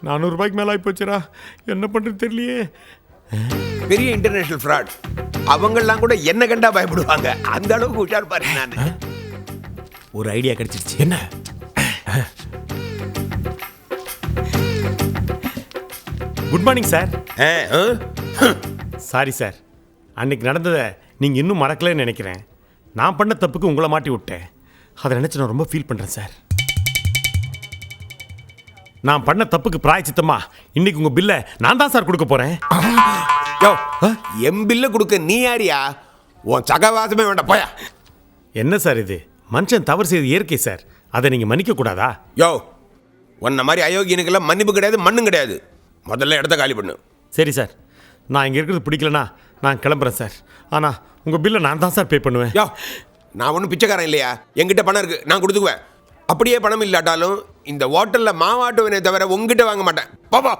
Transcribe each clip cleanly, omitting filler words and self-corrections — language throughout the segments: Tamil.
400 மேலே ஆகிப்போச்சுரா. என்ன பண்ணுறது தெரியலையே. பெரிய இன்டர்நேஷனல் ஃப்ராட். அவங்கெல்லாம் கூட என்ன கண்டா பயப்படுவாங்க. அந்த அளவுக்கு உஷார் பாருங்க. நான் ஒரு ஐடியா கிடைச்சிருச்சு. என்ன? Good morning sir. Sorry sir, அன்னைக்கு நடந்ததை நீங்கள் இன்னும் மறக்கலன்னு நினைக்கிறேன். நான் பண்ண தப்புக்கு உங்களை மாட்டி விட்டேன். அதை நினச்சி நான் ரொம்ப ஃபீல் பண்ணுறேன் சார். நான் பண்ண தப்புக்கு பிராயச்சித்தமா இன்னைக்கு உங்கள் பில்லை நான் தான் சார் கொடுக்க போகிறேன். என் பில்ல கொடுக்க நீ யாரியா? உன் சகவாசமே வேண்டாம், போயா. என்ன சார் இது? மனுஷன் தவறு செய்து இயற்கை சார். அதை நீங்கள் மன்னிக்க கூடாதா? யோ, உன்ன மாதிரி அயோக்கியனுக்கெல்லாம் மன்னிப்பு கிடையாது, மண்ணும் கிடையாது. முதல்ல இடத்த காலி பண்ணு. சரி சார், நான் இங்கே இருக்கிறது பிடிக்கலனா நான் கிளம்புறேன் சார். ஆனால் உங்கள் பில்லை நான் தான் சார் பே பண்ணுவேன். யோ, நான் ஒன்றும் பிச்சைக்காரன் இல்லையா? என்கிட்ட பணம் இருக்குது, நான் கொடுத்துக்குவேன். அப்படியே பணம் இல்லாட்டாலும் இந்த ஹோட்டலில் மாவாட்டுவனே தவிர உங்ககிட்ட வாங்க மாட்டேன். பாப்பா.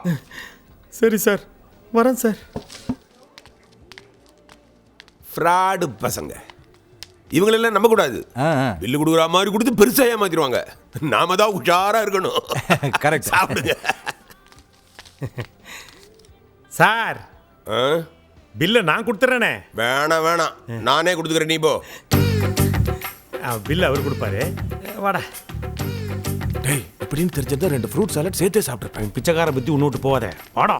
சரி சார், வரேன் சார். ஃப்ராடு பசங்க இவங்களெல்லாம் நம்பக்கூடாது. பில்லு கொடுக்குற மாதிரி கொடுத்து பெருசாக ஏமாத்திடுவாங்க. நாம தான் உஷாராக இருக்கணும். கரெக்ட். சாப்பிடுங்க சார். பில்லை நான் கொடுத்துட்றேனே. வேணாம் வேணாம், நானே கொடுத்துக்கிறேன், நீ போ. பில்லு அவர் கொடுப்பாரு. வாடா. டேய், இப்படின்னு தெரிஞ்சிருந்தா 2 ஃப்ரூட் சாலட் சேர்த்தே சாப்பிட்ருப்பேன். பிச்சைக்கார பற்றி ஒன்று விட்டு போவாதே. வாடா.